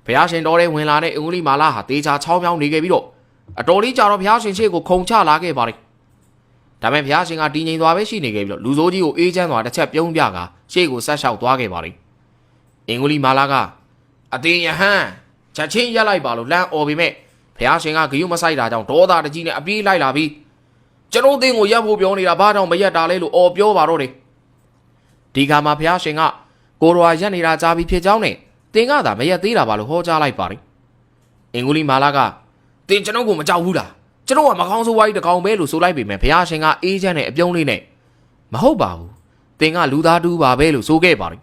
ဘုရားရှင်တော်တဲ့ဝင်လာတဲ့အင်္ဂုလိမာလာဟာတေချာချောင်းမြောင်းနေခဲ့ပြီးတော့အတော်လေးကြာတော့ဘုရားရှင်ရှေ့ကိုခုံချလာခဲ့ပါတယ်ဒါပေမဲ့ဘုရားရှင်ကတည်ငြိမ်သွားပဲရှိနေခဲ့ပြီးတော့လူဆိုးကြီးကိုအေးချမ်းစွာတစ်ချက်ပြုံးပြကရှေ့ကိုဆက်လျှောက်သွားခဲ့ပါတယ်အင်္ဂုလိမာလာကအတင်းယဟန်ချက်ချင်းရက်လိုက်ပါလို့လှမ်းអော်ပေမဲ့ဘုရားရှင်ကဂယုမဆိုင်တာကြောင့်ဒေါသတကြီးနဲ့အပြေးလိုက်လာပြီးကျွန်တော်တင်းကိုရက်ဖို့ပြောနေတာဘာကြောင့်မရက်တာလဲလို့អော်ပြောပါတော့တယ်ဒီကမှာဘုရားရှင်ကကိုတော်ရက်နေတာကြားပြီးဖြစ်ကြောင်းနဲ့တင်ကသာမရက်သေးတာပါလို့ဟောကြားလိုက်ပါတယ်အင်္ဂုလိမာလာကတင်ကျွန်တော်ကိုမကြောက်ဘူးလားကျွန်တော်ကမကောင်းဆိုးဝါးကြီးတကောင်ပဲလို့ဆိုလိုက်ပေမဲ့ဘုရားရှင်ကအေးချမ်းတဲ့အပြုံးလေးနဲ့မဟုတ်ပါဘူးတင်ကလူသားတူပါပဲလို့ဆိုခဲ့ပါတယ်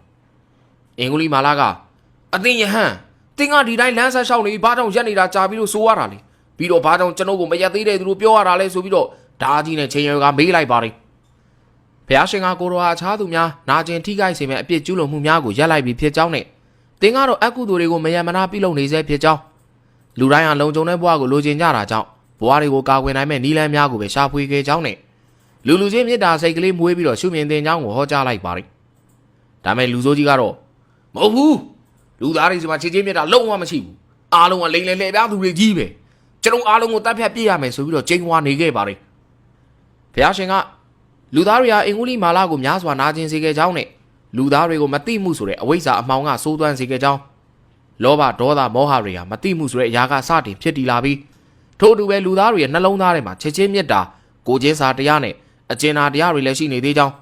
အင်္ဂုလိမာလာကအတင်းယဟန်တင်ကဒီတိုင်းလမ်းဆက်လျှောက်နေဘာကြောင့်ရက်နေတာကြာပြီးလို့ဆိုရတာလေပြီးတော့ဘာကြောင့်ကျွန်တော်ကိုမရက်သေးတဲ့သူတို့ပြောရတာလဲဆိုပြီးတော့ဓာကြီးနဲ့ချိန်ရွယ်ကမေးလိုက်ပါတယ်ဘုရားရှင်ကကိုတော်ဟာအခြားသူများနာကျင်ထိခိုက်စေမဲ့အပြစ်ကျူးလွန်မှုများကိုရက်လိုက်ပြီးဖြစ်ကြောင်းနဲ့တင်ကတော့အကုသိုလ်တွေကိုမယံမနာပြုလုပ်နေစေဖြစ်ကြောင်းလူတိုင်းဟာလုံခြုံတဲ့ဘဝကိုလိုချင်ကြတာကြောင့်ဘဝတွေကိုကာကွယ်နိုင်မဲ့နည်းလမ်းများကိုပဲရှာဖွေခဲ့ကြောင်းနဲ့လူချင်းမေတ္တာစိတ်ကလေးမွေးပြီးတော့ရှုမြင်တင်ကြောင်းကိုဟောကြားလိုက်ပါတယ်ဒါမဲ့လူဆိုးကြီးကတော့မဟုတ်ဘူးလူသားတွေစီမှာချစ်ချင်းမေတ္တာလုံးဝမရှိဘူးအားလုံးကလိမ်လည်လှည့်ပြားသူတွေကြီးပဲကျွန်တော်အားလုံးကိုတတ်ဖြတ်ပြစ်ရမယ်ဆိုပြီးတော့ကျိန်းဝါနေခဲ့ပါတယ်ဘုရားရှင်ကလူသားတွေဟာအင်္ဂုလိမာလာကိုများစွာနာကျင်စေခဲ့ကြောင်းနဲ့လူသားတွေကိုမသိမှုဆိုတဲ့အဝိဇ္ဇာအမှောင်ကစိုးသွမ်းစေခဲ့ကြောင်းလောဘဒေါသမောဟတွေဟာမသိမှုဆိုတဲ့အရာကစတင်ဖြစ်တည်လာပြီးထို့အတူပဲလူသားတွေရဲ့နှလုံးသားထဲမှာချစ်ချင်းမေတ္တာကိုချင်းစာတရားနဲ့အကျဉ်းသာတရားတွေလည်းရှိနေသေးကြောင်း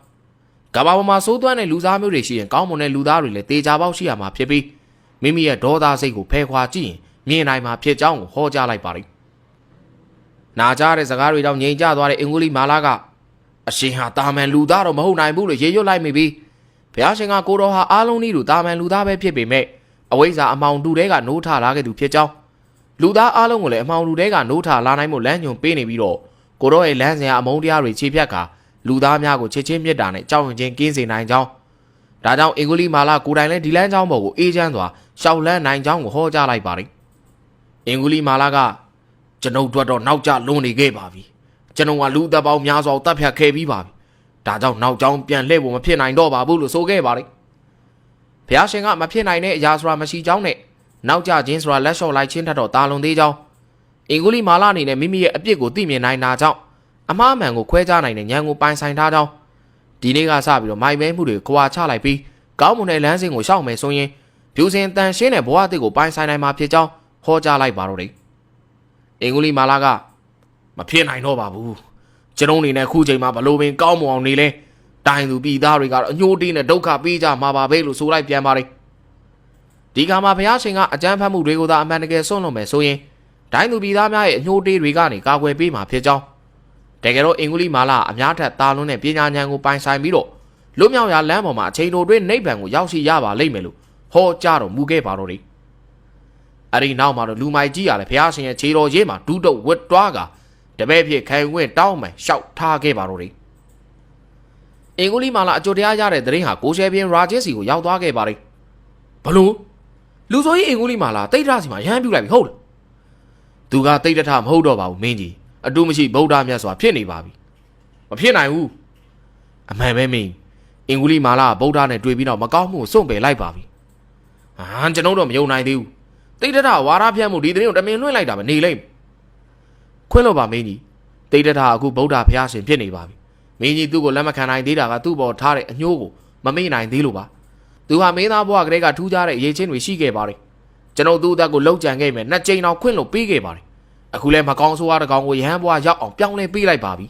ကမ္ဘာပေါ်မှာစိုးသွမ်းတဲ့လူသားမျိုးတွေရှိရင်ကောင်းမွန်တဲ့လူသားတွေလည်းတေချာပေါက်ရှိရမှာဖြစ်ပြီးမိမိရဲ့ဒေါသစိတ်ကိုဖယ်ခွာကြည့်ရင်မြင်နိုင်မှာဖြစ်ကြောင်းကိုဟောကြားလိုက်ပါတယ်နာကြားတဲ့စကားတွေကြောင့်ငြိမ်ကျသွားတဲ့အင်္ဂုလိမာလာကအရှင်ဟာတာမန်လူသားတော့မဟုတ်နိုင်ဘူးလို့ရေရွတ်လိုက်မိပြီးဘုရားရှင်ကကိုတော်ဟာအားလုံးဤသူတာမန်လူသားပဲဖြစ်ပေမဲ့အဝိဇ္ဇာအမှောင်တူတဲကနိုးထလာခဲ့သူဖြစ်ကြောင်းလူသားအားလုံးကိုလည်းအမှောင်တူတဲကနိုးထလာနိုင်မှုလမ်းညွန်ပေးနေပြီးတော့ကိုတော်ရဲ့လမ်းစဉ်အမုန်းတရားတွေခြေဖြတ်ကာလူသားများကိုချစ်ချင်းမြတ်တာနဲ့ကြောက်ရွံ့ခြင်းကင်းစေနိုင်ကြောင်းဒါကြောင့်အင်္ဂုလိမာလာကိုယ်တိုင်လည်းဒီလမ်းကြောင်းပေါ်ကိုအေးချမ်းစွာရှောက်လန်းနိုင်ကြောင်းကိုဟောကြားလိုက်ပါတယ်အင်္ဂုလိမာလာကကျွန်ုပ်တို့တော့နောက်ကျလွန်နေခဲ့ပါပြီကျွန်တော်ကလူသက်ပေါင်းများစွာကိုတတ်ဖြတ်ခဲ့ပြီးပါပြီဒါကြောင့်နောက်ကြောင်းပြန်လှည့်ဖို့မဖြစ်နိုင်တော့ပါဘူးလို့ဆိုခဲ့ပါတယ်ဘုရားရှင်ကမဖြစ်နိုင်တဲ့အရာဆိုတာမရှိကြောင်းနဲ့နောက်ကျခြင်းဆိုတာလက်လျှော့လိုက်ခြင်းထက်တော့တာလွန်သေးကြောင်းအင်္ဂုလိမာလာအနေနဲ့မိမိရဲ့အပြစ်ကိုသိမြင်နိုင်တာကြောင့်အမှားမှန်ကိုခွဲခြားနိုင်တဲ့ဉာဏ်ကိုပိုင်ဆိုင်ထားကြောင်းဒီနေ့ကစပြီးတော့မိုင်မဲမှုတွေခွာချလိုက်ပြီးကောင်းမွန်တဲ့လမ်းစဉ်ကိုရှောက်မယ်ဆိုရင်ဖြူစင်တန်ရှင်းတဲ့ဘဝအသစ်ကိုပိုင်ဆိုင်နိုင်မှာဖြစ်ကြောင်းဟောကြားလိုက်ပါတော့တယ်အင်္ဂုလိမာလာကမဖြစ်နိုင်တော့ပါဘူးကျွန်ုပ်အနေနဲ့ခုချိန်မှာဘလို့ပင်ကောင်းမွန်အောင်နေလဲတိုင်သူပြည်သားတွေကတော့အညှိုးတေးနဲ့ဒုက္ခပေးကြမှာပါပဲလို့ဆိုလိုက်ပြန်ပါတယ်ဒီကမှာဘုရားရှင်ကအကြမ်းဖက်မှုတွေကိုသာအမှန်တကယ်စွန့်လွတ်မယ်ဆိုရင်ဒိုင်းသူပြည်သားများရဲ့အညှိုးတေးတွေကနေကာကွယ်ပေးမှာဖြစ်ကြောင်းတကယ်တော့အင်္ဂုလိမာလာအများထက်တာလွန်းတဲ့ပညာဉာဏ်ကိုပိုင်ဆိုင်ပြီးတော့လွတ်မြောက်ရာလမ်းပေါ်မှာအချိန်တိုတွင်းနိဗ္ဗာန်ကိုရောက်ရှိရပါလိမ့်မယ်လို့ဟောကြားတော်မူခဲ့ပါတော့တယ်အဲ့ဒီနောက်မှာတော့လူမိုက်ကြီးကလည်းဘုရားရှင်ရဲ့ခြေတော်ရေးမှာဒုတုတ်ဝတ်တွားကတပည့်ဖြစ်ခံဝင်တောင်းမှန်ရှောက်ထားခဲ့ပါတော့တယ်အင်္ဂုလိမာလာအကျိုးတရားရတဲ့သတင်းဟာကိုရှယ်ပြင်းရာဂျစ်စီကိုရောက်သွားခဲ့ပါတယ်ဘလို့လူဆိုကြီးအင်္ဂုလိမာလာတိတ်ထစီမှာရဟန်းပြုလိုက်ပြီဟုတ်လားသူကတိတ်တထမဟုတ်တော့ပါဘူးမင်းကြီးအတူမရှိဗုဒ္ဓမြတ်စွာဖြစ်နေပါပြီမဖြစ်နိုင်ဘူးအမှန်ပဲမင်းအင်္ဂုလိမာလာကဗုဒ္ဓနဲ့တွေ့ပြီးတော့မကောင်းမှုကိုစွန့်ပယ်လိုက်ပါပြီကျွန်တော်တော့မယုံနိုင်သေးဘူးတိတ်တထဝါရဖြန့်မှုဒီသတင်းကိုတမင်လွှင့်လိုက်တာပဲနေလိမ့်ခွင့်လို့ပါမင်းကြီးတိတ်တထအခုဗုဒ္ဓဘုရားရှင်ဖြစ်နေပါပြီမင်းကြီးသူ့ကိုလက်မခံနိုင်သေးတာကသူ့ပေါ်ထားတဲ့အညှိုးကိုမမေ့နိုင်သေးလို့ပါသူဟာမင်းသားဘဝကလေးကထူးခြားတဲ့အရေးချင်းတွေရှိခဲ့ပါတယ်ကျွန်တော်သူ့အသက်ကိုလှုပ်ကြံခဲ့မယ်နှစ်ကြိမ်တော့ခွင့်လို့ပေးခဲ့ပါတယ်အခုလဲမကောင်းဆိုးရတဲ့ကောင်ကိုရဟန်းဘွားရောက်အောင်ပြောင်းလဲပေးလိုက်ပါပြီ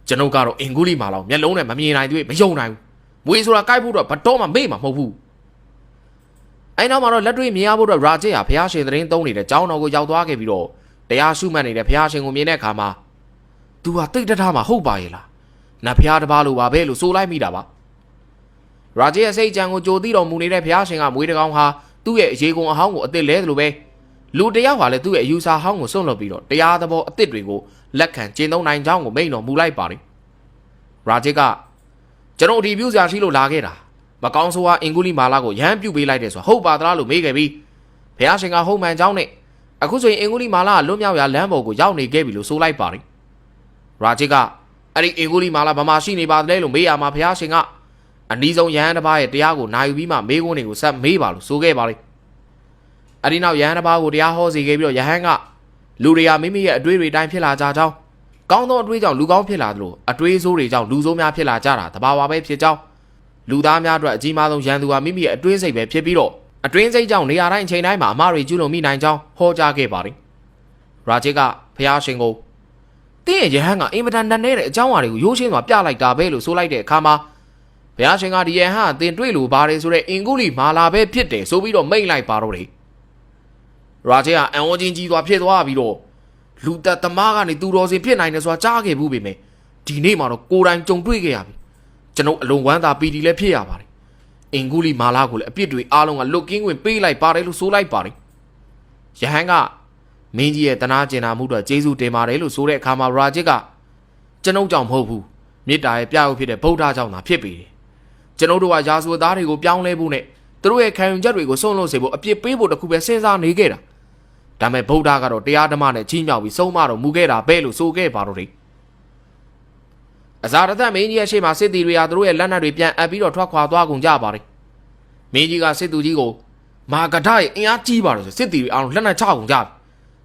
ကျွန်ုပ်ကတော့အင်္ဂုလိမာလာမျက်လုံးနဲ့မမြင်နိုင်သေးမယုံနိုင်ဘူးမွေဆိုတာကိုက်ဖို့တော့ဘတော်မှမေ့မှာမဟုတ်ဘူးအဲနောက်မှာတော့လက်တွေ့မြင်ရဖို့တော့ရာဂျစ်ဟာဘုရားရှင်သတင်းသုံးနေတဲ့ကျောင်းတော်ကိုရောက်သွားခဲ့ပြီးတော့တရားရှုမှတ်နေတဲ့ဘုရားရှင်ကိုမြင်တဲ့အခါမှာသူဟာတိတ်တထမှာဟုတ်ပါရဲ့လားနတ်ဘုရားတစ်ပါးလိုပါပဲလို့ဆိုလိုက်မိတာပါရာဂျစ်ရဲ့စိတ်ကြံကိုကြိုသိတော်မူနေတဲ့ဘုရားရှင်ကမွေးတကောင်ဟာသူ့ရဲ့အရေးကုန်အဟောင်းကိုအစ်စ်လဲသလိုပဲလူတယောက်ဟာလည်းသူ့ရဲ့အယူဆဟောင်းကိုစွန့်လွတ်ပြီးတော့တရားသဘောအစ်စ်တွေကိုလက်ခံကျင့်သုံးနိုင်ကြောင်းကိုမိန့်တော်မူလိုက်ပါတယ်ရာဂျစ်ကကျွန်တော်ဒီပြုစရာရှိလို့လာခဲ့တာမကောင်းဆိုးဟာအင်္ဂုလိမာလာကိုရဟန်းပြုတ်ပေးလိုက်တယ်ဆိုဟုတ်ပါသလားလို့မေးခဲ့ပြီးဘုရားရှင်ကဟုတ်မှန်ကြောင်းနဲ့အခုဆိုရင်အင်္ဂုလိမာလာကလွတ်မြောက်ရာလမ်းပေါ်ကိုရောက်နေခဲ့ပြီလို့ဆိုလိုက်ပါတယ်ရာဂျစ်ကအဲ့ဒီအင်္ဂုလိမာလာဘာမှရှိနေပါသလဲလို့မေးရမှာဘုရားရှင်ကအနီးဆုံးရဟန်းတစ်ပါးရဲ့တရားကိုနာယူပြီးမှမေးခွန်းတွေကိုဆက်မေးပါလို့ဆိုခဲ့ပါတယ် အဲ့ဒီနောက်ယဟန်တစ်ပါးကိုတရားဟောစီခဲ့ပြီးတော့ယဟန်ကလူတွေကမိမိရဲ့အတွေးတွေတိုင်းဖြစ်လာကြကြောင်းကောင်းသောအတွေးကြောင့်လူကောင်းဖြစ်လာသလိုအတွေးဆိုးတွေကြောင့်လူဆိုးများဖြစ်လာကြတာတဘာဝပဲဖြစ်ကြောင်းလူသားများအတွက်အကြီးမားဆုံးရန်သူဟာမိမိရဲ့အတွင်းစိတ်ပဲဖြစ်ပြီးတော့အတွင်းစိတ်ကြောင့်နေရာတိုင်းအချိန်တိုင်းမှာအမှားတွေကျူးလွန်မိနိုင်ကြောင်းဟောကြားခဲ့ပါတယ်ရာဂျစ်ကဖျားရှင်ကိုတင်းရဲ့ယဟန်ကအင်မတန်နက်နဲတဲ့အကြောင်းအရာတွေကိုရိုးရှင်းစွာပြလိုက်တာပဲလို့ဆိုလိုက်တဲ့အခါမှာဘုရားရှင်ကဒီယဟန်အတင်တွေ့လို့ပါတယ်ဆိုတဲ့အင်ကုလိမာလာပဲဖြစ်တယ်ဆိုပြီးတော့မိန့်လိုက်ပါတော့တယ်ရာဂျစ်ကအံဝချင်းကြီးသွားဖြစ်သွားပြီးတော့လူသက်သမားကနေသူတော်စင်ဖြစ်နိုင်တယ်ဆိုတာကြားခဲ့ဘူးပေမဲ့ဒီနေ့မှာတော့ကိုယ်တိုင်ကြုံတွေ့ခဲ့ရပြီကျွန်ုပ်အလုံးဝမ်းသာပီတီလည်းဖြစ်ရပါတယ်အင်ကုလိမာလာကိုလည်းအပြစ်တွေအားလုံးကလွတ်ကင်းခွင့်ပေးလိုက်ပါတယ်လို့ဆိုလိုက်ပါတယ်ယဟန်ကမင်းကြီးရဲ့တနာကျင်နာမှုတော့ကျေးဇူးတင်ပါတယ်လို့ဆိုတဲ့အခါမှာရာဂျစ်ကကျွန်ုပ်ကြောင့်မဟုတ်ဘူးမေတ္တာရဲ့ပြရုပ်ဖြစ်တဲ့ဗုဒ္ဓကြောင့်သာဖြစ်ပေတယ်ကျွန်ုပ်တို့ကယာဇဝတ်သားတွေကိုပြောင်းလဲဖို့နဲ့သူတို့ရဲ့ခံယူချက်တွေကိုဆုံးလို့စေဖို့အပြစ်ပေးဖို့တခုပဲစဉ်းစားနေခဲ့တာဒါပေမဲ့ဗုဒ္ဓကတော့တရားဓမ္မနဲ့ကြီးမြောက်ပြီးဆုံးမတော်မူခဲ့တာပဲလို့ဆိုခဲ့ပါတော့တယ်အဇာရသက်မင်းကြီးရဲ့ရှေ့မှာစစ်တီတွေဟာသူတို့ရဲ့လက်နက်တွေပြန်အပ်ပြီးတော့ထွက်ခွာသွားကုန်ကြပါတယ်မင်းကြီးကစစ်သူကြီးကိုမာဂဒရဲ့အင်အားကြီးပါတယ်ဆိုစစ်တီတွေအားလုံးလက်နက်ချကုန်ကြပြ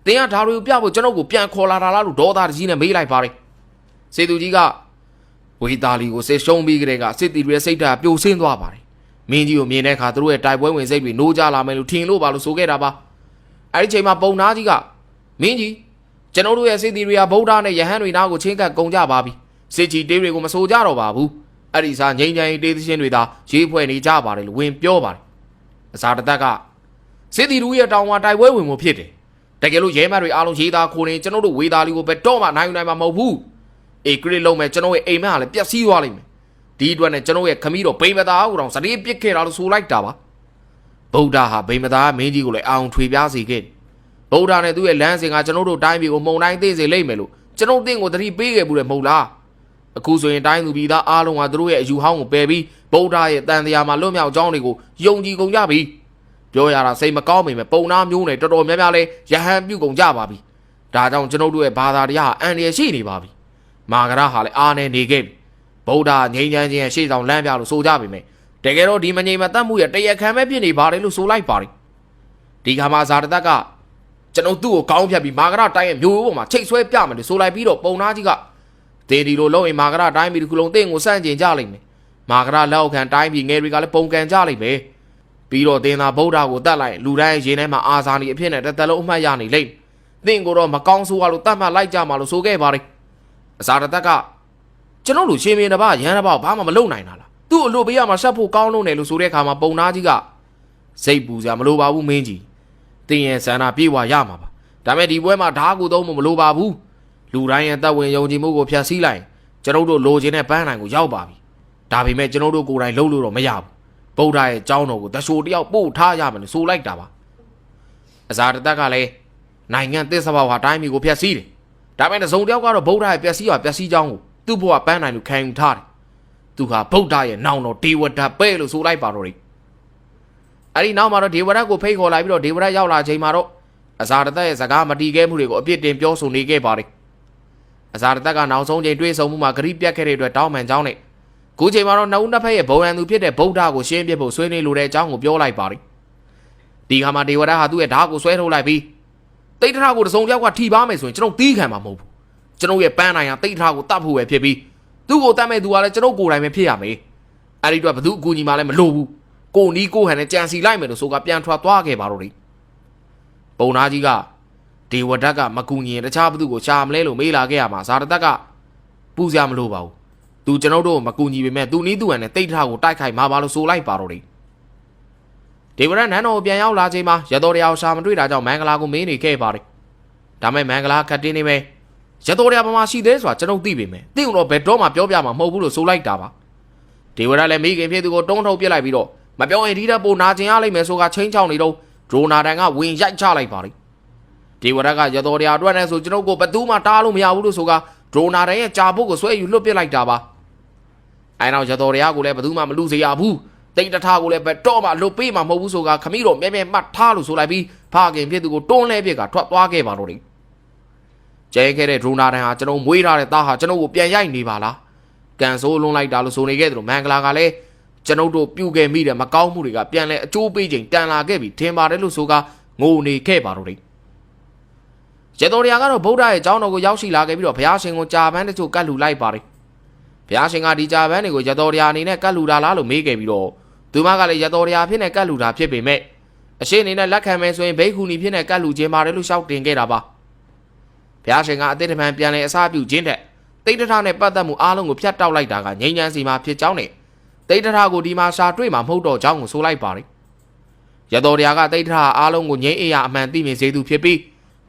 ီတင်းကဓာတွေကိုပြဖို့ကျွန်ုပ်ကိုပြန်ခေါ်လာတာလားလို့ဒေါသတကြီးနဲ့မေးလိုက်ပါတယ်စစ်သူကြီးကဝေသားလီကိုစစ်ရှုံးပြီးကြတဲ့ကစစ်တီတွေစိတ်ဓာတ်ပြိုဆင်းသွားပါတယ်မင်းကြီးကိုမြင်တဲ့အခါသူတို့ရဲ့တိုက်ပွဲဝင်စိတ်တွေနိုးကြလာမယ်လို့ထင်လို့ပါလို့ဆိုခဲ့တာပါအဲ့ဒီချိန်မှာပုံနာကြီးကမင်းကြီးကျွန်တော်တို့ရဲ့စစ်တီတွေကဗုဒ္ဓနဲ့ယဟန်တွေနားကိုချင်းကပ်ကုန်ကြပါပြီစစ်ကြီးတေးတွေကိုမဆိုကြတော့ပါဘူးအဲ့ဒီစားငိမ့်ငိမ့်တေးသရှင်တွေသာရေးဖွဲ့နေကြပါတယ်လို့ဝင်ပြောပါတယ်အစာတသက်ကစစ်တီတို့ရဲ့တောင်ဝါတိုက်ပွဲဝင်မှုဖြစ်တယ်တကယ်လို့ရဲမတ်တွေအားလုံးရေးသားခိုးနေကျွန်တော်တို့ဝေသားလီကိုပဲတော့မှနိုင်နိုင်မှာမဟုတ်ဘူးအေဂရစ်လုံးမဲ့ကျွန်တော်ရဲ့အိမ်မက်ကလည်းပျက်စီးသွားလိမ့်မယ်ဒီအတွက်နဲ့ကျွန်တော်ရဲ့ခမီးတော်ဗိမသားကိုတောင်စတေးပစ်ခဲ့တာလို့ဆိုလိုက်တာပါဗုဒ္ဓဟာဗိမသားမင်းကြီးကိုလည်းအောင်ထွေပြားစေခဲ့ဗုဒ္ဓနဲ့သူ့ရဲ့လမ်းစဉ်ကကျွန်တော်တို့တိုင်းပြည်ကိုမှုန်တိုင်းသိစေလိမ့်မယ်လို့ကျွန်တော်တင်းကိုတတိပေးခဲ့ဘူးလေမဟုတ်လားအခုဆိုရင်တိုင်းသူပြည်သားအားလုံးကသူတို့ရဲ့အယူဟောင်းကိုပယ်ပြီးဗုဒ္ဓရဲ့တန်တရားမှာလွတ်မြောက်ကြောင်းတွေကိုယုံကြည်ကုန်ကြပြီပြောရတာစိတ်မကောင်းပေမဲ့ပုံနာမျိုးနဲ့တော်တော်များများလဲယဟန်ပြုတ်ကုန်ကြပါပြီဒါကြောင့်ကျွန်တော်တို့ရဲ့ဘာသာတရားအန်ရရှိနေပါပြီမာဂရဟာလည်းအားနေနေခဲ့ပြီဗုဒ္ဓငြိမ်းချမ်းခြင်းရဲ့ရှေ့ဆောင်လမ်းပြလို့ဆိုကြပေမဲ့တကယ်တော့ဒီမငြိမ်မသက်မှုရဲ့တရားခံပဲဖြစ်နေပါတယ်လို့ဆိုလိုက်ပါတယ်ဒီခါမှာဇာတသက်ကကျွန်တော်သူ့ကိုကောင်းဖြတ်ပြီးမာဂရတိုင်းရဲ့မျိုးရိုးပေါ်မှာချိတ်ဆွဲပြမယ်လို့ဆိုလိုက်ပြီးတော့ပုံနာကြီးကတေဒီလိုလုံးရင်မာဂရတိုင်းပြည်တစ်ခုလုံးတင်းကိုစန့်ကျင်ကြလိမ့်မယ်မာဂရလက်ခံတိုင်းပြည်ငယ်တွေကလည်းပုံကန်ကြလိမ့်မယ်ပြီးတော့တင်သာဗုဒ္ဓကိုတတ်လိုက်လူတိုင်းရင်ထဲမှာအာဇာနည်အဖြစ်နဲ့တစ်သက်လုံးအမှတ်ရနေလိမ့်သင်ကိုတော့မကောင်းဆိုးရလို့တတ်မှတ်လိုက်ကြမှာလို့ဆိုခဲ့ပါတယ်အစာတသက်ကကျွန်တော်လူရှင်မင်းတစ်ပါးရန်တစ်ပါးဘာမှမလုပ်နိုင်တာလားသူ့အလို့ပေးရမှာဆက်ဖို့ကောင်းလို့နေလို့ဆိုတဲ့အခါမှာပုံနာကြီးကစိတ်ပူစရာမလိုပါဘူးမင်းကြီးတင်ရဲ့ဆန္ဒပြေဝရမှာပါဒါပေမဲ့ဒီပွဲမှာဓာတ်ကိုသုံးဖို့မလိုပါဘူးလူတိုင်းရဲ့တပ်ဝင်ယုံကြည်မှုကိုဖျက်ဆီးလိုက်ကျွန်တော်တို့လိုချင်တဲ့ပန်းနိုင်ကိုရောက်ပါပြီဒါပေမဲ့ကျွန်တော်တို့ကိုယ်တိုင်လှုပ်လို့တော့မရဘူးဗုဒ္ဓရဲ့เจ้าတော်ကိုတရှိုတယောက်ပို့ထားရမယ်လို့ဆိုလိုက်တာပါအဇာတသက်ကလည်းနိုင်ငံသစ္စာဘောဟာတိုင်းပြည်ကိုဖျက်ဆီးတယ်ဒါပေမဲ့တစုံတယောက်ကတော့ဗုဒ္ဓရဲ့ပျက်စီးကြောင်းကိုသူ့ဘဝပန်းနိုင်လို့ခံယူထားတယ်သူဟာဗုဒ္ဓရဲ့နောင်တော်ဒေဝဒတ်ပဲလို့ဆိုလိုက်ပါတော့တယ်အဲ့ဒီနောက်မှာတော့ဒေဝဒတ်ကိုဖိတ်ခေါ်လိုက်ပြီးတော့ဒေဝဒတ်ရောက်လာချိန်မှာတော့အဇာတသက်ရဲ့စကားမတီးခဲမှုတွေကိုအပြစ်တင်ပြောဆိုနေခဲ့ပါတယ်အဇာတသက်ကနောက်ဆုံးချိန်တွေးဆုံမှုမှာဂရိပြတ်ခဲ့တဲ့အတွက်တောင်းပန်ကြောင်းနဲ့ခုချိန်မှာတော့နှစ်ဦးနှစ်ဖက်ရဲ့ဘုံရန်သူဖြစ်တဲ့ဗုဒ္ဓကိုရှင်းပြဖို့ဆွေးနွေးလိုတဲ့အကြောင်းကိုပြောလိုက်ပါတယ်ဒီခါမှာဒေဝဒတ်ဟာသူ့ရဲ့ဓာတ်ကိုဆွဲထုတ်လိုက်ပြီးတိတ်ထထကိုတစုံတစ်ယောက်ကထိပါမယ်ဆိုရင်ကျွန်တော်တီးခံမှာမဟုတ်ဘူးကျွန်တော်ရဲ့ပန်းနိုင်ဟာတိတ်ထကိုတတ်ဖို့ပဲဖြစ်ပြီးသူ့ကိုတတ်မဲ့သူကလည်းကျွန်တော်ကိုယ်တိုင်ပဲဖြစ်ရမယ်အဲ့ဒီတော့ဘသူအကူညီမှလည်းမလိုဘူးကိုနီးကိုဟန်နဲ့ကြံစီလိုက်မယ်လို့ဆိုကပြန်ထွက်သွားခဲ့ပါတော့တယ်ပုံနာကြီးကဒေဝဒတ်ကမကူညီရင်တခြားဘသူကိုရှာမလဲလို့မေးလာခဲ့ရမှာဇာတသက်ကပူစရာမလိုပါဘူးသူကျွန်တော်တို့မကူညီပေမဲ့သူနီးသူဟန်နဲ့တိတ်ထကိုတိုက်ခိုက်မှာပါလို့ဆိုလိုက်ပါတော့တယ်ဒေဝရနန်းတော်ပြန်ရောက်လာချိန်မှာရတော်တရားရှာမတွေ့တာကြောင့်မင်္ဂလာကိုမင်းနေခဲ့ပါတယ်ဒါမဲ့မင်္ဂလာခတ်တင်းနေမယ်ရတော်တရားပမာရှိသေးဆိုတာကျွန်တော်သိပေမဲ့သို့တော့ဘယ်တော့မှပြောပြမှာမဟုတ်ဘူးလို့ဆိုလိုက်တာပါဒေဝရလည်းမိခင်ဖြစ်သူကိုတုံးထုတ်ပြစ်လိုက်ပြီးတော့မပြောရင်ဒီတဲ့ပိုနာကျင်ရလိမ့်မယ်ဆိုကချင်းချောင်းနေတော့ဒရိုနာတန်ကဝင်ရိုက်ချလိုက်ပါတယ်ဒေဝရကရတော်တရားအတွက်နဲ့ဆိုကျွန်တော်ကိုဘသူမှတားလို့မရဘူးလို့ဆိုကဒရိုနာတန်ရဲ့ကြာဖို့ကိုဆွဲယူလွတ်ပစ်လိုက်တာပါအဲနောက်ရတော်တရားကိုလည်းဘသူမှမလူစေရဘူးတိတ်တထားကိုလည်းပဲတော့မှလွတ်ပေးမှာမဟုတ်ဘူးဆိုကခမီးတော်မြဲမြဲမှတ်ထားလို့ဆိုလိုက်ပြီးဖခင်ဖြစ်သူကိုတွန်းလဲပြစ်ကထွက်သွားခဲ့ပါတော့တယ်ကျဲခဲ့တဲ့ဒရိုနာတန်ဟာကျွန်တော်မွေးထားတဲ့သားဟာကျွန်တော်ကိုပြန်ရိုက်နေပါလားကန်ဆိုးလွန်လိုက်တာလို့ဆိုနေခဲ့တယ်လို့မင်္ဂလာကလည်းကျွန်ုပ်တို့ပြုခဲ့မိတဲ့မကောင်းမှုတွေကပြန်လဲအကျိုးပေးချိန်တန်လာခဲ့ပြီထင်ပါတယ်လို့ဆိုက ငိုနေခဲ့ပါတော့တယ်ရတော်ရကတော့ဗုဒ္ဓရဲ့ကျောင်းတော်ကိုရောက်ရှိလာခဲ့ပြီးတော့ဘုရားရှင်ကိုကြာပန်းတချို့ကတ်လူလိုက်ပါတယ်ဘုရားရှင်ကဒီကြာပန်းတွေကိုရတော်ရအနေနဲ့ကတ်လူတာလားလို့မေးခဲ့ပြီးတော့သူမကလည်းရတော်ရဖြစ်နေကတ်လူတာဖြစ်ပေမဲ့အရှိအနေနဲ့လက်ခံမယ်ဆိုရင်ဘိက္ခုနီဖြစ်နေကတ်လူခြင်းပါတယ်လို့ရှောက်တင်ခဲ့တာပါဘုရားရှင်ကအတိတ်တမန်ပြန်လဲအစားပြုခြင်းတဲ့တိတ်တထနဲ့ပတ်သက်မှုအားလုံးကိုဖြတ်တောက်လိုက်တာကငြိမ်းချမ်းစီမှာဖြစ်ကြောင်းနဲ့တိတ်တထကိုဒီမှာရှာတွေ့မှာမဟုတ်တော့ကြောင်းကိုဆိုလိုက်ပါတယ်ရတော်ရကတိတ်တထအားလုံးကိုငြိမ်းအေးရအမှန်သိမြင်စေသူဖြစ်ပြီး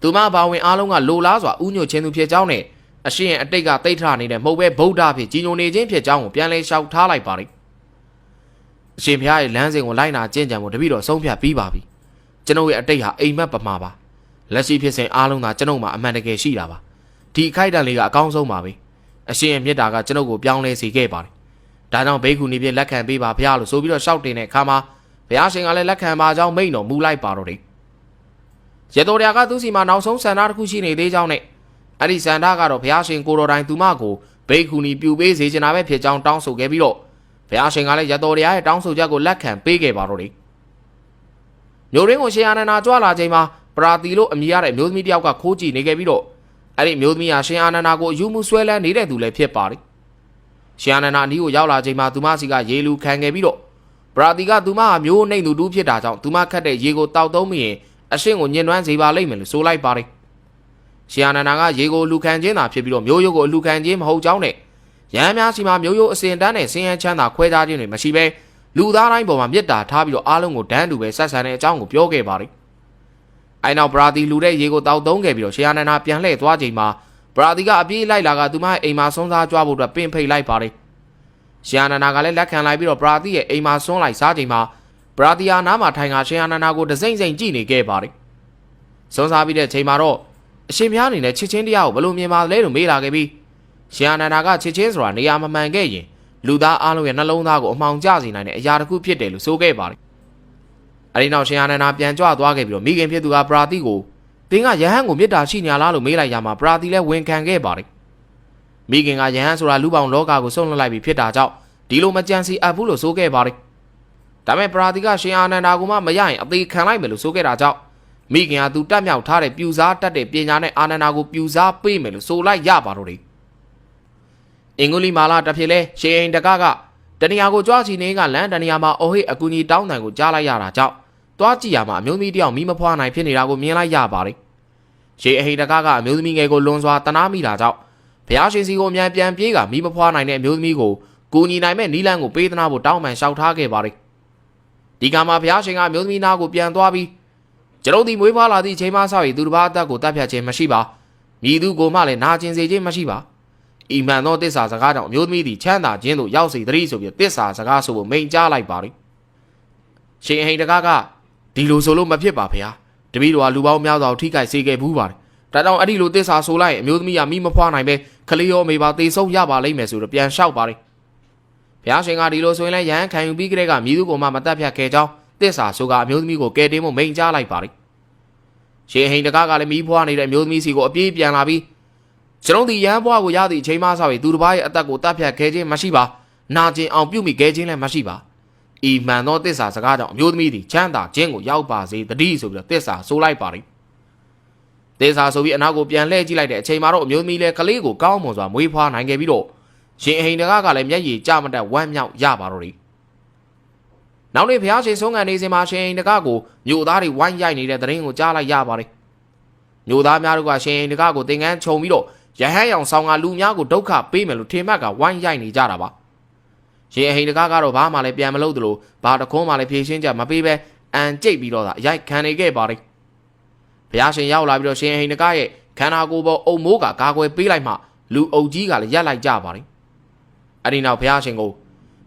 သူမဘာဝင်အားလုံးကလိုလားစွာဥညွတ်ခြင်းသူဖြစ်ကြောင်းနဲ့အရှိရင်အတိတ်ကတိတ်ထနေတဲ့မဟုတ်ပဲဗုဒ္ဓဖြစ်ကြီးညိုနေခြင်းဖြစ်ကြောင်းကိုပြန်လဲလျှောက်ထားလိုက်ပါတယ်အရှင်ဘုရားရဲ့လမ်းစဉ်ကိုလိုက်နာကျင့်ကြံဖို့တပည့်တော်ဆုံးဖြတ်ပြီးပါပြီကျွန်ုပ်ရဲ့အတိတ်ဟာအိမ်မက်ပမာပါလက်ရှိဖြစ်စဉ်အားလုံးကကျွန်ုပ်မှာအမှန်တကယ်ရှိတာပါဒီအခိုက်အတန့်လေးကအကောင်းဆုံးပါပဲအရှင်ရဲ့မြတ်တာကကျွန်ုပ်ကိုပြောင်းလဲစေခဲ့ပါတယ်ဒါကြောင့်ဘိက္ခုနီပြလက်ခံပေးပါဘုရားလို့ဆိုပြီးတော့ရှောက်တင်တဲ့အခါမှာဘုရားရှင်ကလည်းလက်ခံပါကြောင်းမိန့်တော်မူလိုက်ပါတော့တယ်ရတော်ရကသူစီမှာနောက်ဆုံးဆန္ဒတစ်ခုရှိနေသေးကြောင်းနဲ့အဲ့ဒီဆန္ဒကတော့ဘုရားရှင်ကိုတော်တိုင်သူမကိုဘိက္ခုနီပြူပေးစေချင်တာပဲဖြစ်ကြောင်းတောင်းဆိုခဲ့ပြီးတော့ဘုရားရှင်ကလည်းရတော်ရရဲ့တောင်းဆိုချက်ကိုလက်ခံပေးခဲ့ပါတော့တယ်မျိုးရင်းကိုရှင်အာနန္ဒာကြွလာချိန်မှာပရာတီလို့အမည်ရတဲ့မျိုးသမီးတယောက်ကခိုးကြည့်နေခဲ့ပြီးတော့အဲ့ဒီမျိုးသမီးဟာရှင်အာနန္ဒာကိုအယူမှုဆွဲလန်းနေတဲ့သူလည်းဖြစ်ပါတယ်ရှင်အာနန္ဒာအနီးကိုရောက်လာချိန်မှာသူမစီကရေလူခံခဲ့ပြီးတော့ပရာတီကသူမဟာမျိုးနှိမ်သူတူးဖြစ်တာကြောင့်သူမခတ်တဲ့ရေကိုတောက်သုံးမိရင်အရှင်းကိုညှဉ်းနှွမ်းစေပါလိမ့်မယ်လို့ဆိုလိုက်ပါတယ်ရှင်အာနန္ဒာကရေကိုလူခံခြင်းသာဖြစ်ပြီးတော့မျိုးရိုးကိုလူခံခြင်းမဟုတ်ကြောင်းနဲ့ရဟန်းများစီမှာမျိုးရိုးအစဉ်တန်းနဲ့ဆင်းရဲချမ်းသာခွဲခြားခြင်းတွေမရှိဘဲလူသားတိုင်းပေါ်မှာမေတ္တာထားပြီးတော့အားလုံးကိုတန်းတူပဲဆက်ဆံတဲ့အကြောင်းကိုပြောခဲ့ပါတယ်အဲနောက်ပရာတီလူတဲ့ရေကိုတောက်သုံးခဲ့ပြီးတော့ရှင်အာနန္ဒာပြန်လှည့်သွားချိန်မှာပရာတီကအပြေးလိုက်လာကသူမရဲ့အိမ်မှာဆုံးစားကြွဖို့အတွက်ပင့်ဖိတ်လိုက်ပါတယ်ရှင်အာနန္ဒာကလည်းလက်ခံလိုက်ပြီးတော့ပရာတီရဲ့အိမ်မှာဆွန်းလိုက်စားချိန်မှာပရာတီယာနားမှာထိုင်ကရှင်အာနန္ဒာကိုတစိမ့်စိမ့်ကြည့်နေခဲ့ပါတယ်ဆွန်းစားပြီးတဲ့ချိန်မှာတော့အရှင်များအနေနဲ့ချစ်ချင်းတရားကိုဘယ်လိုမြင်ပါလဲလို့မေးလာခဲ့ပြီးရှင်အာနန္ဒာကချစ်ချင်းဆိုတာနေရာမမှန်ခဲ့ရင်လူသားအားလုံးရဲ့နှလုံးသားကိုအမှောင်ကျစေနိုင်တဲ့အရာတစ်ခုဖြစ်တယ်လို့ဆိုခဲ့ပါတယ်အဲဒီနောက်ရှင်အာနန္ဒာပြန်ကြွသွားခဲ့ပြီးတော့မိခင်ဖြစ်သူကပရာတီကိုသင်ကယဟန်ကိုမေတ္တာရှိညာလားလို့မေးလိုက်ရမှာပရာတီလည်းဝန်ခံခဲ့ပါတယ်မိခင်ကယဟန်ဆိုတာလူပေါင်းလောကကိုဆုံးလွှတ်လိုက်ပြီးဖြစ်တာကြောင့်ဒီလိုမကြံစီအပ်ဘူးလို့ဆိုခဲ့ပါတယ်ဒါပေမဲ့ပရာတီကရှင်အာနန္ဒာကိုမှမရရင်အသေးခံလိုက်မယ်လို့ဆိုခဲ့တာကြောင့်မိခင်ကသူတက်မြောက်ထားတဲ့ပြူစားတတ်တဲ့ပညာနဲ့အာနန္ဒာကိုပြူစားပေးမယ်လို့ဆိုလိုက်ရပါတော့တယ်အင်္ဂုလိမာလာတစ်ဖြစ်လဲရှင်အိမ်တကတဏှာကိုကြွားချီနေကလမ်းတဏှာမှာအော်ဟစ်အကူကြီးတောင်းတန်ကိုကြားလိုက်ရတာကြောင့်တွားကြည့်ရမှာအမျိုးသမီးတယောက်မိမဖွားနိုင်ဖြစ်နေတာကိုမြင်လိုက်ရပါတယ်ရှင်အိမ်တကအမျိုးသမီးငယ်ကိုလွန်စွာတနာမိတာကြောင့်ဘုရားရှင်စီကိုအမြန်ပြန်ပြေးကမိမဖွားနိုင်တဲ့အမျိုးသမီးကိုကူညီနိုင်မဲ့နီလန်းကိုပေးသနာဖို့တောင်းပန်လျှောက်ထားခဲ့ပါတယ်ဒီကမှာဘုရားရှင်ကအမျိုးသမီးနာကိုပြန်သွားပြီးကျွန်ုပ်ဒီမွေးဖွားလာသည့်အချိန်မှဆောက်ရည်သူတစ်ပါးအသက်ကိုတပ်ဖြတ်ခြင်းမရှိပါမြည်သူကိုမှလည်းနာကျင်စေခြင်းမရှိပါဤမှန်သောတစ္ဆာစကားကြောင့်အမျိုးသမီးသည်ချမ်းသာခြင်းသို့ရောက်စေသတည်းဆိုပြီးတစ္ဆာစကားဆိုဖို့မိန့်ကြားလိုက်ပါတယ်ရှင်ဟိန်တကားကဒီလိုဆိုလို့မဖြစ်ပါဗျာတပည့်တော်ကလူပေါင်းများစွာထိခိုက်စေခဲ့ဘူးပါတယ်ဒါကြောင့်အဲ့ဒီလိုတစ္ဆာဆိုလိုက်ရင်အမျိုးသမီးကမိမဖွားနိုင်ပဲခလေးရောမေပါသေဆုံးရပါလိမ့်မယ်ဆိုတော့ပြန်လျှောက်ပါတယ်ဘုရားရှင်ကဒီလိုဆိုရင်လည်းယဟန်ခံယူပြီးကြတဲ့ကမြည်သူကိုမှမတတ်ဖြတ်ခဲ့ကြောင်းတစ္ဆာဆိုကအမျိုးသမီးကိုကယ်တင်ဖို့မိန့်ကြားလိုက်ပါတယ်ရှင်ဟိန်တကားကလည်းမိဖွားနေတဲ့အမျိုးသမီးစီကိုအပြေးပြန်လာပြီးကျွန်တော်ဒီရဟန်းဘွားကိုရသည့်အချိန်မှဆောက်ရည်သူတစ်ပါးရဲ့အသက်ကိုတပ်ဖြတ်ခဲ့ခြင်းမရှိပါနာကျင်အောင်ပြုမိခဲ့ခြင်းလည်းမရှိပါဤမှန်သောတစ္ဆာစကားကြောင့်အမျိုးသမီးသည်ချမ်းသာခြင်းကိုရောက်ပါစေတည်းဆိုပြီးတော့တစ္ဆာဆိုလိုက်ပါတယ်တစ္ဆာဆိုပြီးအနောက်ကိုပြန်လှည့်ကြည့်လိုက်တဲ့အချိန်မှာတော့အမျိုးသမီးလည်းကလေးကိုကောင်းမွန်စွာမွေးဖွားနိုင်ခဲ့ပြီးတော့ရှင်ဟိန်တကားကလည်းမျက်ရည်ကျမတတ်ဝမ်းမြောက်ရပါတော့တယ်နောက်နေ့ဘုရားရှင်ဆုံးခံနေစဉ်မှာရှင်ဟိန်တကားကိုမြို့သားတွေဝိုင်းရိုက်နေတဲ့တဲ့ရင်ကိုကြားလိုက်ရပါတယ်မြို့သားများတို့ကရှင်ဟိန်တကားကိုသင်္ကန်းခြုံပြီးတော့ရဟန်းရောင်ဆောင်ကလူများကိုဒုက္ခပေးမယ်လို့ထင်မှတ်ကဝိုင်းရိုက်နေကြတာပါရှင်ဟိန်တကားကတော့ဘာမှလည်းပြန်မလုပ်သလိုဘာတခွန်းမှလည်းဖြေရှင်းချက်မပေးပဲအန်ကျိတ်ပြီးတော့သာရိုက်ခံနေခဲ့ပါတယ်ဘုရားရှင်ရောက်လာပြီးတော့ရှင်ဟိန်တကားရဲ့ခန္ဓာကိုယ်ပေါ်အုံမိုးကကာကွယ်ပေးလိုက်မှလူအုပ်ကြီးကလည်းရက်လိုက်ကြပါတယ်အဲ့ဒီနောက်ဘုရားရှင်ကို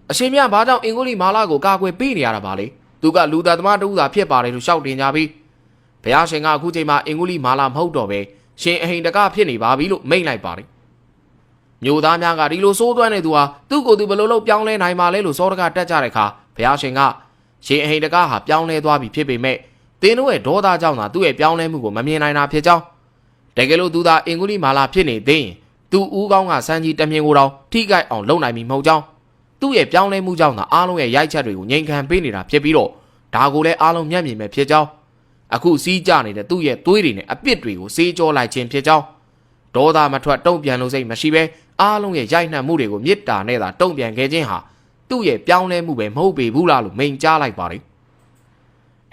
အရှင်မြတ်ဘာကြောင့်အင်္ဂုလိမာလာကိုကာကွယ်ပေးနေရတာပါလေသူကလူသားသမားတူသာဖြစ်ပါတယ်လို့ရှောက်တင်ကြပြီးဘုရားရှင်ကအခုချိန်မှာအင်္ဂုလိမာလာမဟုတ်တော့ပဲရှင်အဟိန်တကဖြစ်နေပါပြီလို့မိန့်လိုက်ပါတယ်မြို့သားများကဒီလိုစိုးသွမ်းနေသူဟာသူ့ကိုယ်သူဘယ်လိုလုပ်ပြောင်းလဲနိုင်ပါလဲလို့စောတကတက်ကြတဲ့အခါဘုရားရှင်ကရှင်အဟိန်တကဟာပြောင်းလဲသွားပြီဖြစ်ပေမဲ့သင်တို့ရဲ့ဒေါသကြောင့်သာသူ့ရဲ့ပြောင်းလဲမှုကိုမမြင်နိုင်တာဖြစ်ကြောင်းတကယ်လို့သူသာအင်္ဂုလိမာလာဖြစ်နေသေးရင်သူ့ဦးကောင်းကစမ်းကြီးတမြင်ကိုတောင်ထိခိုက်အောင်လုပ်နိုင်ပြီမဟုတ်ကြောင်းသူ့ရဲ့ပြောင်းလဲမှုကြောင့်သာအားလုံးရဲ့ရိုက်ချက်တွေကိုငြိမ်ခံပေးနေတာဖြစ်ပြီးတော့ဒါကိုလည်းအားလုံးမျက်မြင်ပဲဖြစ်ကြောင်း အခုစီးကြနေတဲ့သူ့ရဲ့သွေးတွေနဲ့အပစ်တွေကိုစေးကြောလိုက်ခြင်းဖြစ်ကြောင်းဒေါသမထွက်တုံ့ပြန်လို့စိတ်မရှိဘဲအားလုံးရဲ့ရိုက်နှက်မှုတွေကိုမြစ်တာနဲ့သာတုံ့ပြန်ခဲ့ခြင်းဟာသူ့ရဲ့ပြောင်းလဲမှုပဲမဟုတ်ပေဘူးလားလို့မိန်ကြားလိုက်ပါတယ်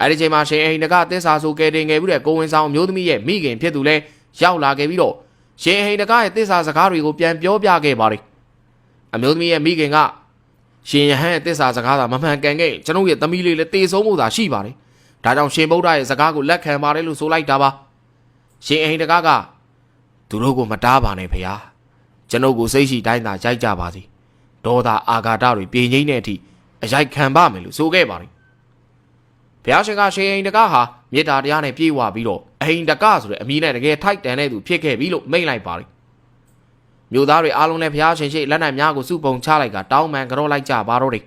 အဲဒီချိန်မှာရှင်အိမ်တကသစ္စာဆိုကဲတင်ခဲ့ပြီးတဲ့ကိုဝင်ဆောင်မျိုးသမီးရဲ့မိခင်ဖြစ်သူလဲရောက်လာခဲ့ပြီးတော့ရှင်အိမ်တကရဲ့သစ္စာစကားတွေကိုပြန်ပြောပြခဲ့ပါတယ်အမျိုးသမီးရဲ့မိခင်ကရှင်ယဟန်ရဲ့သစ္စာစကားသာမမှန်ကန်ခဲ့ကျွန်ုပ်ရဲ့သမီးလေးလည်းတေဆုံးမှုသာရှိပါတယ်ဒါကြောင့်ရှင်ဗုဒ္ဓရဲ့စကားကိုလက်ခံပါတယ်လို့ဆိုလိုက်တာပါရှင်အိမ်တကသူတို့ကိုမတားပါနဲ့ဖေဟာကျွန်ုပ်ကိုစိတ်ရှိတိုင်းသာရိုက်ကြပါစေဒေါသအာဃာတတွေပြေငိမ့်တဲ့အထိအရိုက်ခံပါမယ်လို့ဆိုခဲ့ပါတယ်ဘုရားရှင်ကရှင်အိမ်တကဟာမေတ္တာတရားနဲ့ပြေဝပြီးတော့အိမ်တကဆိုတဲ့အမည်နဲ့တကယ်ထိုက်တန်တဲ့သူဖြစ်ခဲ့ပြီလို့မိန့်လိုက်ပါတယ်မြို့သားတွေအားလုံးလည်းဘုရားရှင်ရှိလက်နက်များကိုစုပုံချလိုက်ကတောင်းပန်ကြောလိုက်ကြပါတော့တယ်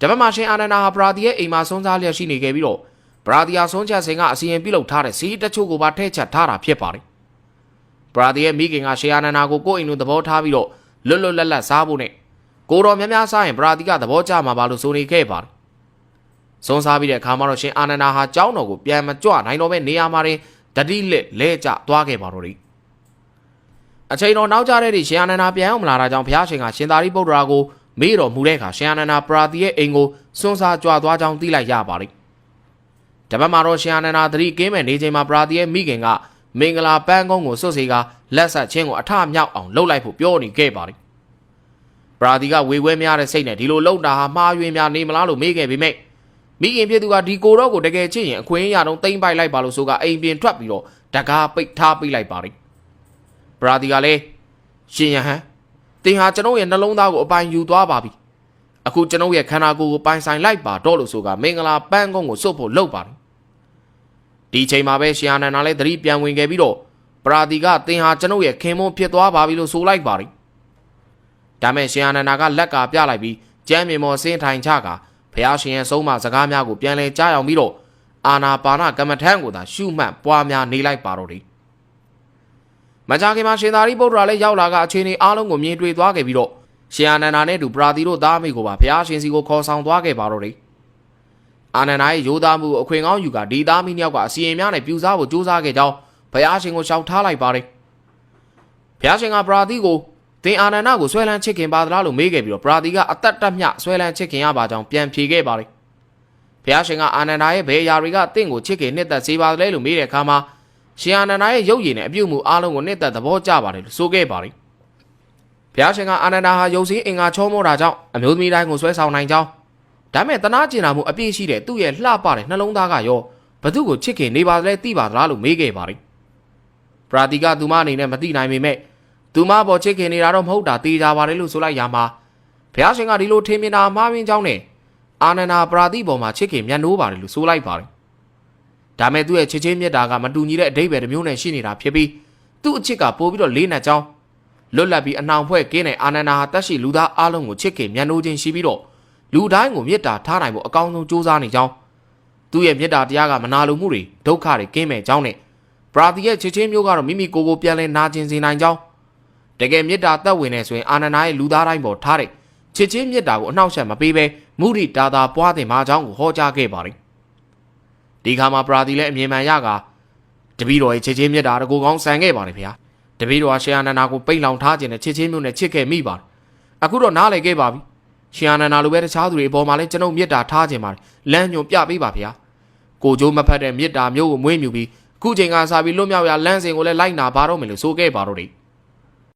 တပတ်မှရှင်အာနန္ဒာဟာပရာတီရဲ့အိမ်မှာဆွန်းစားလျက်ရှိနေခဲ့ပြီးတော့ပရာတီယာဆွန်းချက်စင်ကအစီရင်ပြုလုပ်ထားတဲ့စီးတချို့ကိုပါထည့်ချက်ထားတာဖြစ်ပါတယ်ပရာတီရဲ့မိခင်ကရှင်အာနန္ဒာကိုကိုယ့်အိမ်လိုသဘောထားပြီးတော့လွတ်လွတ်လပ်လပ်စားဖို့နဲ့ကိုတော်များများစားရင်ပရာတီကသဘောကျမှာပါလို့ဆိုနေခဲ့ပါတယ်ဆွန်းစားပြီးတဲ့အခါမှာတော့ရှင်အာနန္ဒာဟာကျောင်းတော်ကိုပြန်မကြွနိုင်တော့ပဲနေရာမှာတင်တတိလက်လဲကျသွားခဲ့ပါတော့တယ်အချိန်တော်နောက်ကျတဲ့ရှင်အာနန္ဒာပြန်အောင်မလာတာကြောင့်ဘုရားရှင်ကရှင်သာရိပုတ္တရာကိုမေးတော်မူတဲ့အခါရှင်အာနန္ဒာပရာတီရဲ့အိမ်ကိုဆွန်းစားကြွသွားကြောင်းသိလိုက်ရပါတယ်တပတ်မှာတော့ရှင်အာနန္ဒာသတိကင်းမဲ့နေချိန်မှာပရာတီရဲ့မိခင်ကမင်္ဂလာပန်းကုန်းကိုစွတ်စေကလက်ဆက်ချင်းကိုအထမြောက်အောင်လှုပ်လိုက်ဖို့ပြောနေခဲ့ပါတယ်ပရာတီကဝေဝဲများတဲ့စိတ်နဲ့ဒီလိုလှုပ်တာဟာမှားယွင်းများနေမလားလို့မေးခဲ့ပေမဲ့မိခင်ဖြစ်သူကဒီကိုတော့ကိုတကယ်ချစ်ရင်အခွင့်အရေးတော့တိမ့်ပိုက်လိုက်ပါလို့ဆိုကအိမ်ပြင်ထွက်ပြီးတော့တကားပိတ်ထားပိတ်လိုက်ပါတယ်ပရာတီကလည်းရှင်ယဟန်တင်ဟာကျွန်ုပ်ရဲ့နှလုံးသားကိုအပိုင်ယူသွားပါပြီအခုကျွန်ုပ်ရဲ့ခန္ဓာကိုယ်ကိုပိုင်ဆိုင်လိုက်ပါတော့လို့ဆိုကမင်္ဂလာပန်းကုန်းကိုစွတ်ဖို့လှုပ်ပါတယ်ဒီချိန်မှာပဲရှင်အာနန္ဒာလည်းသတိပြန်ဝင်ခဲ့ပြီးတော့ပရာတီကတင်ဟာကျွန်ုပ်ရဲ့ခင်မွန်းဖြစ်သွားပါပြီလို့ဆိုလိုက်ပါတယ်ဒါမဲ့ရှင်အာနန္ဒာကလက်ကပြလိုက်ပြီးကျမ်းမြေမော်ဆင်းထိုင်ချကဘုရားရှင်ရဲ့ဆုံးမစကားများကိုပြန်လဲကြားအောင်ပြီးတော့အာနာပါနကမ္မထံကိုသာရှုမှတ်ပွားများနေလိုက်ပါတော့တယ်မကြာခင်မှာရှင်သာရိပုတ္တရာလည်းရောက်လာကအခြေအနေအားလုံးကိုမြင်တွေ့သွားခဲ့ပြီးတော့ရှင်အာနန္ဒာနဲ့အတူပရာတီတို့သားအမိကိုပါဘုရားရှင်စီကိုခေါ်ဆောင်သွားခဲ့ပါတော့တယ်အာနန္ဒာရဲ့ရိုးသားမှုကိုအခွင့်ကောင်းယူကဒီသားမိနှစ်ယောက်ကအစီရင်များနဲ့ပြူစားဖို့ကြိုးစားခဲ့ကြောင်းဘုရားရှင်ကိုရှောက်ထားလိုက်ပါတယ်ဘုရားရှင်ကပရာတီကိုသင်အာနန္ဒာကိုဆွဲလန်းချစ်ခင်ပါသလားလို့မေးခဲ့ပြီးတော့ပရာတီကအသက်တက်မြဆွဲလန်းချစ်ခင်ရပါကြောင်းပြန်ဖြေခဲ့ပါတယ်ဘုရားရှင်ကအာနန္ဒာရဲ့ဘယ်အရာတွေကတင့်ကိုချစ်ခင်နှစ်သက်စေပါသလဲလို့မေးတဲ့အခါမှာရှင်အာနန္ဒာရဲ့ရုပ်ရည်နဲ့အပြုတ်မှုအားလုံးကိုနှစ်သက်သဘောကျပါတယ်လို့ဆိုခဲ့ပါတယ်ဘုရားရှင်ကအာနန္ဒာဟာရုပ်စည်းအင်္ဂါချောမောတာကြောင့်အမျိုးသမီးတိုင်းကိုဆွဲဆောင်နိုင်ကြောင်းဒါမဲ့တနာကျင်နာမှုအပြည့်ရှိတဲ့သူ့ရဲ့လှပတဲ့နှလုံးသားကရောဘသူ့ကိုချစ်ခင်နေပါသလဲသိပါသလားလို့မေးခဲ့ပါတယ်ပရာတီကသူမအနေနဲ့မသိနိုင်ပေမဲ့သူမပေါ်ချစ်ခင်နေတာတော့မဟုတ်တာသိကြပါတယ်လို့ဆိုလိုက်ရမှာဘုရားရှင်ကဒီလိုထင်မြင်တာမှားယွင်းကြောင်းနဲ့အာနန္ဒာပရာတီပေါ်မှာချစ်ခင်မြတ်နိုးပါတယ်လို့ဆိုလိုက်ပါတယ်ဒါမဲ့သူ့ရဲ့ချစ်ချင်းမြတ်တာကမတူညီတဲ့အဓိပ္ပာယ်တစ်မျိုးနဲ့ရှိနေတာဖြစ်ပြီးသူ့အချစ်ကပိုပြီးတော့လေးနက်ကြောင်းလွတ်လပ်ပြီးအနှောင်ဖွဲ့ကင်းတဲ့အာနန္ဒာဟာတက်ရှိလူသားအလုံးကိုချစ်ခင်မြတ်နိုးခြင်းရှိပြီးတော့လူတိုင်းကိုမေတ္တာထားနိုင်ဖို့အကောင်းဆုံးကြိုးစားနေကြောင်းသူ့ရဲ့မေတ္တာတရားကမနာလိုမှုတွေဒုက္ခတွေကင်းမဲ့ကြောင်းနဲ့ပရာတီရဲ့ချစ်ချင်းမျိုးကတော့မိမိကိုယ်ကိုပြန်လဲနာကျင်စေနိုင်ကြောင်းတကယ်မေတ္တာသက်ဝင်နေဆိုရင်အာနန္ဒာရဲ့လူသားတိုင်းပေါ်ထားတဲ့ချစ်ချင်းမေတ္တာကိုအနှောက်အယှက်မပေးဘဲမုဒိတာတာပွားတင်မှာကြောင်းကိုဟောကြားခဲ့ပါတယ်ဒီခါမှာပရာတီလည်းအမြင်မှန်ရကတပည့်တော်ရဲ့ချစ်ချင်းမေတ္တာတကူကောင်းဆန်ခဲ့ပါတယ်ဗျာတပည့်တော်ကရှင်အာနန္ဒာကိုပိတ်လောင်ထားခြင်းနဲ့ချစ်ချင်းမျိုးနဲ့ချစ်ခဲ့မိပါတယ်အခုတော့နားလည်ခဲ့ပါပြီရှင်အာနန္ဒာလိုပဲတခြားသူတွေအပေါ်မှာလည်းကျွန်ုပ်မေတ္တာထားခြင်းပါတယ်လမ်းညွန်ပြပေးပါဗျာကိုကျိုးမဖက်တဲ့မေတ္တာမျိုးကိုမွေးမြူပြီးခုချိန်ကစားပြီးလွတ်မြောက်ရလမ်းစဉ်ကိုလည်းလိုက်နာပါတော့မယ်လို့ဆိုခဲ့ပါတော့တယ်